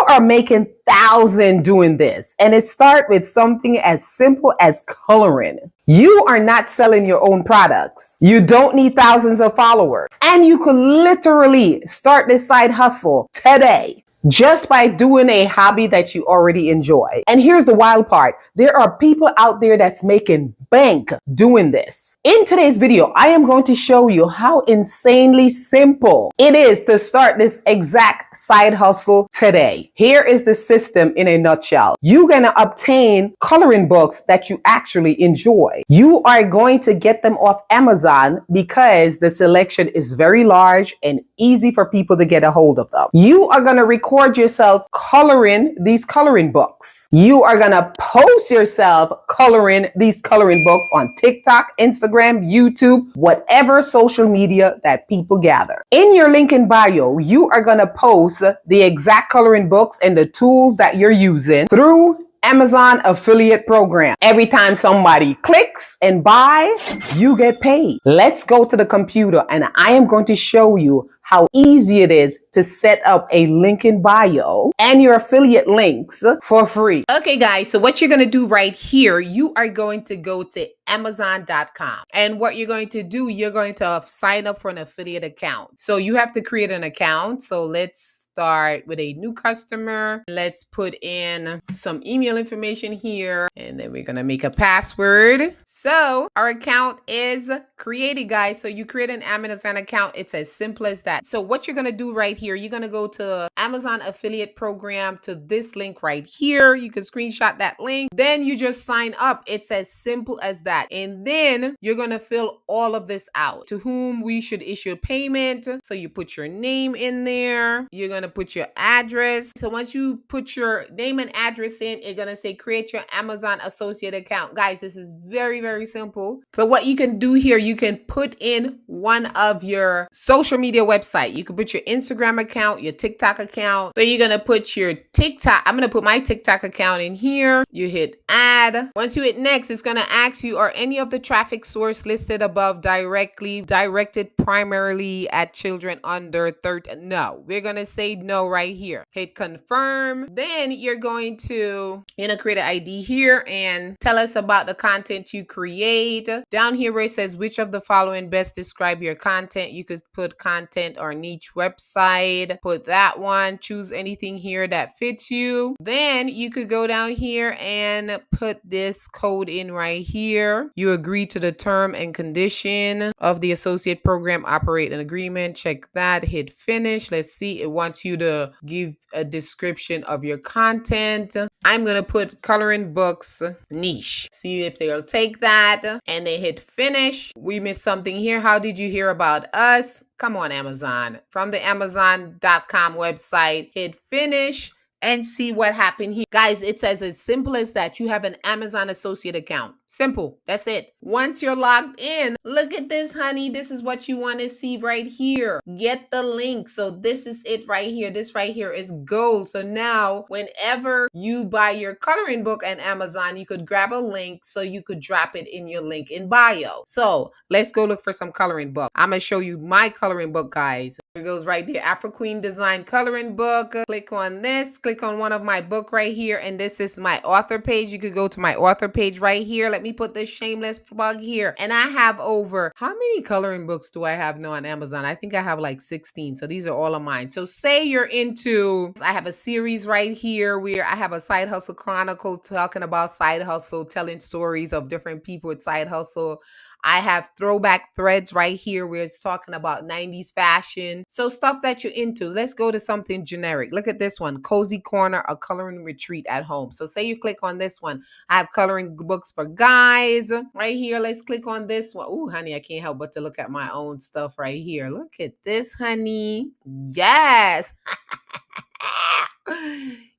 are making thousands doing this, and it starts with something as simple as coloring. You are not selling your own products. You don't need thousands of followers. And you could literally start this side hustle today just by doing a hobby that you already enjoy. And here's the wild part. There are people out there that's making bank doing this. In today's video, I am going to show you how insanely simple it is to start this exact side hustle today. Here is the system in a nutshell. You're going to obtain coloring books that you actually enjoy. You are going to get them off Amazon because the selection is very large and easy for people to get a hold of them. You are going to record yourself coloring these coloring books. You are going to post yourself coloring these coloring books on TikTok, Instagram, YouTube, whatever social media that people gather. In your link in bio, you are going to post the exact coloring books and the tools that you're using through Amazon affiliate program. Every time somebody clicks and buy, you get paid. Let's go to the computer and I am going to show you how easy it is to set up a link in bio and your affiliate links for free. Okay guys, so what you're going to do right here, you are going to go to Amazon.com. And what you're going to do, you're going to sign up for an affiliate account. So you have to create an account. So let's start with a new customer. Let's put in some email information here and then we're going to make a password. So our account is created, guys. So you create an Amazon account. It's as simple as that. So what you're going to do right here, you're going to go to Amazon affiliate program to this link right here. You can screenshot that link. Then you just sign up. It's as simple as that. And then you're going to fill all of this out. To whom we should issue payment. So you put your name in there. You're going to put your address. So once you put your name and address in, it's going to say create your Amazon associate account. Guys, this is very, very simple. But what you can do here, you can put in one of your social media website. You can put your Instagram account, your TikTok account. So you're going to put your TikTok. I'm going to put my TikTok account in here. You hit add. Once you hit next, it's going to ask you, are any of the traffic source listed above directed primarily at children under 13? No, we're going to say no right here. Hit confirm. Then you're going to create an ID here and tell us about the content you create. Down here where it says which of the following best describe your content, you could put content or niche website. Put that one. Choose anything here that fits you. Then you could go down here and put this code in right here. You agree to the term and condition of the associate program operating agreement. Check that. Hit finish. Let's see. It wants you to give a description of your content. I'm going to put coloring books niche. See if they'll take that and they hit finish. We missed something here. How did you hear about us? Come on, Amazon. From the Amazon.com website, hit finish and see what happened here. Guys, it's as simple as that. You have an Amazon associate account. Simple. That's it. Once you're logged in, look at this, honey. This is what you want to see right here. Get the link. So this is it right here. This right here is gold. So now whenever you buy your coloring book on Amazon, you could grab a link so you could drop it in your link in bio. So let's go look for some coloring book. I'm going to show you my coloring book, guys. It goes right there. Afro Queen Design coloring book. Click on this. Click on one of my book right here. And this is my author page. You could go to my author page right here. Let me put this shameless plug here. And I have over, how many coloring books do I have now on Amazon? I think I have like 16. So these are all of mine. So say you're into, I have a series right here where I have a side hustle chronicle talking about side hustle, telling stories of different people with side hustle. I have throwback threads right here where it's talking about 90s fashion. So stuff that you're into. Let's go to something generic. Look at this one. Cozy Corner, a coloring retreat at home. So say you click on this one. I have coloring books for guys right here. Let's click on this one. Ooh, honey, I can't help but to look at my own stuff right here. Look at this, honey. Yes.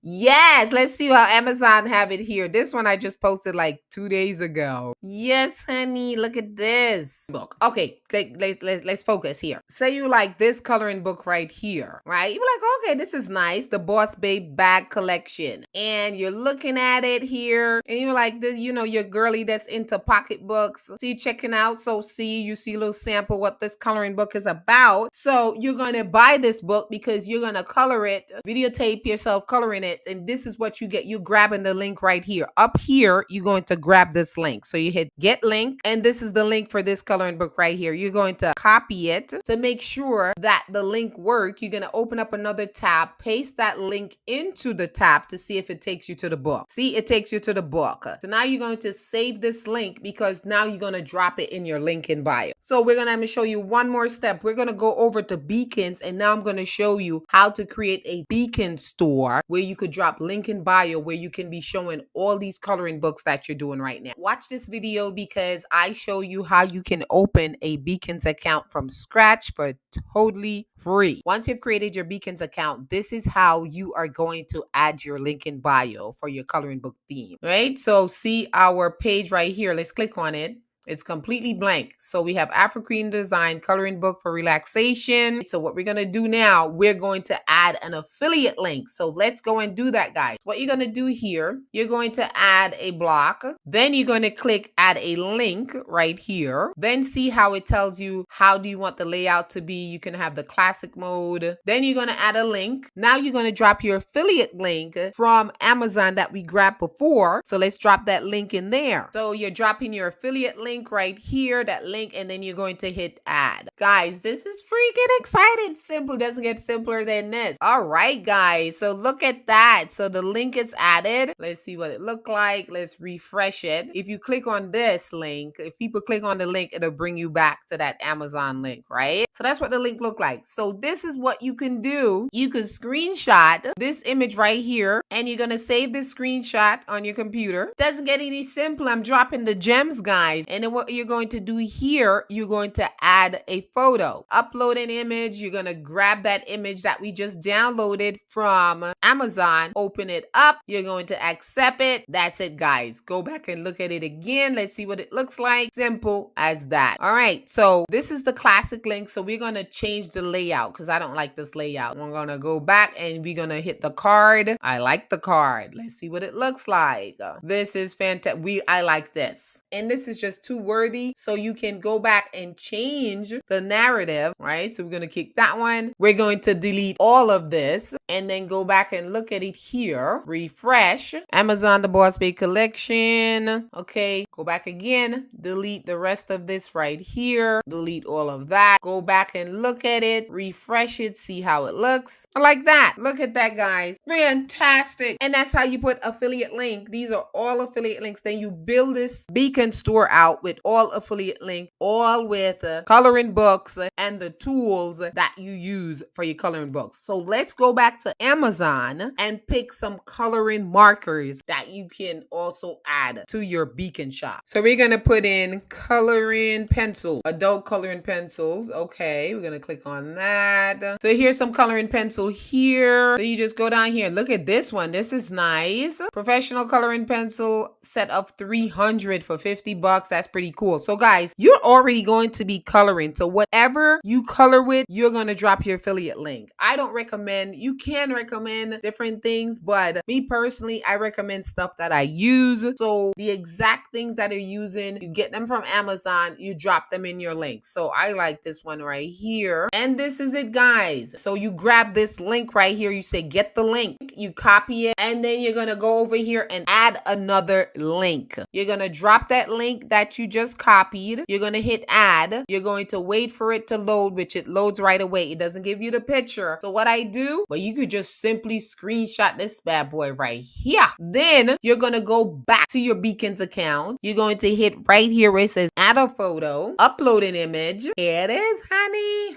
Yes, let's see how Amazon have it here. This one I just posted like 2 days ago. Yes, honey, look at this book. Okay, let's focus here. Say you like this coloring book right here, right? You're like, okay, this is nice. The Boss Babe Bag Collection. And you're looking at it here, and you're like, this, you're girly that's into pocketbooks. So you're checking out. So you see a little sample what this coloring book is about. So you're going to buy this book because you're going to color it, videotape yourself coloring it. And this is what you get. You're grabbing the link right here. Up here, you're going to grab this link. So you hit get link, and this is the link for this coloring book right here. You're going to copy it to make sure that the link works. You're going to open up another tab, paste that link into the tab to see if it takes you to the book. See, it takes you to the book. So now you're going to save this link because now you're going to drop it in your link in bio. So we're going to show you one more step. We're going to go over to beacons, and now I'm going to show you how to create a beacon store where you could drop link in bio where you can be showing all these coloring books that you're doing right now. Watch this video because I show you how you can open a Beacons account from scratch for totally free. Once you've created your Beacons account, this is how you are going to add your link in bio for your coloring book theme, right? So see our page right here. Let's click on it. It's completely blank. So we have Afro-Cream Design coloring book for relaxation. So what we're going to do now, we're going to add an affiliate link. So let's go and do that, guys. What you're going to do here, you're going to add a block. Then you're going to click add a link right here. Then see how it tells you how do you want the layout to be. You can have the classic mode. Then you're going to add a link. Now you're going to drop your affiliate link from Amazon that we grabbed before. So let's drop that link in there. So you're dropping your affiliate link right here, that link, and then you're going to hit add. Guys, this is freaking exciting. Simple. Doesn't get simpler than this. All right, guys. So look at that. So the link is added. Let's see what it looked like. Let's refresh it. If you click on this link, if people click on the link, it'll bring you back to that Amazon link, right? So that's what the link looked like. So this is what you can do. You can screenshot this image right here, and you're going to save this screenshot on your computer. Doesn't get any simpler. I'm dropping the gems, guys. And then what you're going to do here, you're going to add a photo, upload an image. You're going to grab that image that we just downloaded from Amazon, open it up. You're going to accept it. That's it, guys. Go back and look at it again. Let's see what it looks like. Simple as that. All right. So this is the classic link. So we're going to change the layout because I don't like this layout. We're going to go back and we're going to hit the card. I like the card. Let's see what it looks like. This is fantastic. I like this. And this is just too worthy. So you can go back and change the narrative, right? So we're going to kick that one. We're going to delete all of this and then go back and look at it here. Refresh. Amazon The Boss Babe Collection. Okay. Go back again. Delete the rest of this right here. Delete all of that. Go back and look at it. Refresh it. See how it looks. Like that. Look at that, guys. Fantastic. And that's how you put affiliate link. These are all affiliate links. Then you build this Beacon store out with all affiliate link, all with coloring books and the tools that you use for your coloring books. So let's go back to Amazon and pick some coloring markers that you can also add to your Beacon shop. So we're going to put in coloring pencil, adult coloring pencils. Okay, we're going to click on that. So here's some coloring pencil here. So you just go down here. Look at this one. This is nice. Professional coloring pencil set of 300 for $50. That's pretty cool. So guys, you're already going to be coloring. So whatever you color with, you're going to drop your affiliate link. I don't recommend, you can recommend different things, but me personally, I recommend stuff that I use. So the exact things that you're using, you get them from Amazon, you drop them in your link. So I like this one right here. And this is it, guys. So you grab this link right here. You say, get the link. You copy it. And then you're going to go over here and add another link. You're going to drop that link that you just copied. You're going to hit add. You're going to wait for it to load, which it loads right away. It doesn't give you the picture. So what I do, well, you could just simply screenshot this bad boy right here. Then you're going to go back to your Beacons account. You're going to hit right here where it says add a photo, upload an image. Here it is, honey.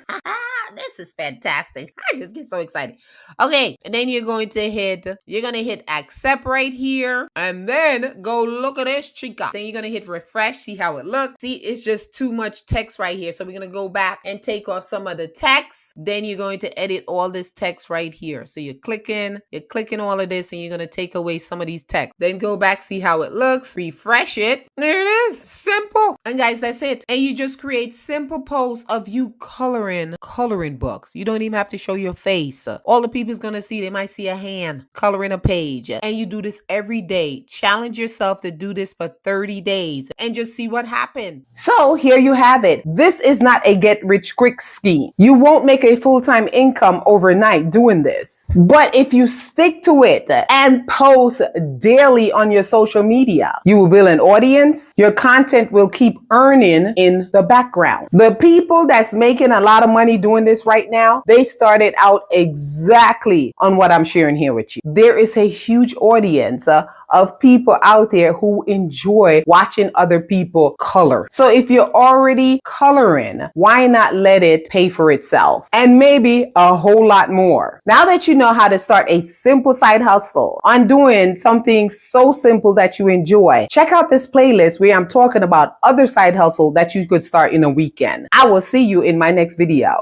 This is fantastic. I just get so excited. Okay. And then you're going to hit accept right here. And then go look at this chica. Then you're going to hit refresh. See how it looks. See, it's just too much text right here. So we're going to go back and take off some of the text. Then you're going to edit all this text right here. So you're clicking all of this, and you're going to take away some of these text. Then go back, see how it looks, refresh it. There it is. Simple. And guys, that's it. And you just create simple posts of you coloring books. You don't even have to show your face. All the people's going to see, they might see a hand coloring a page. And you do this every day. Challenge yourself to do this for 30 days and just see what happens. So here you have it. This is not a get rich quick scheme. You won't make a full-time income overnight doing this. But if you stick to it and post daily on your social media, you will build an audience. Your content will keep earning in the background. The people that's making a lot of money doing this right now, they started out exactly on what I'm sharing here with you. There is a huge audience of people out there who enjoy watching other people color. So if you're already coloring, why not let it pay for itself? And maybe a whole lot more. Now that you know how to start a simple side hustle on doing something so simple that you enjoy, check out this playlist where I'm talking about other side hustle that you could start in a weekend. I will see you in my next video.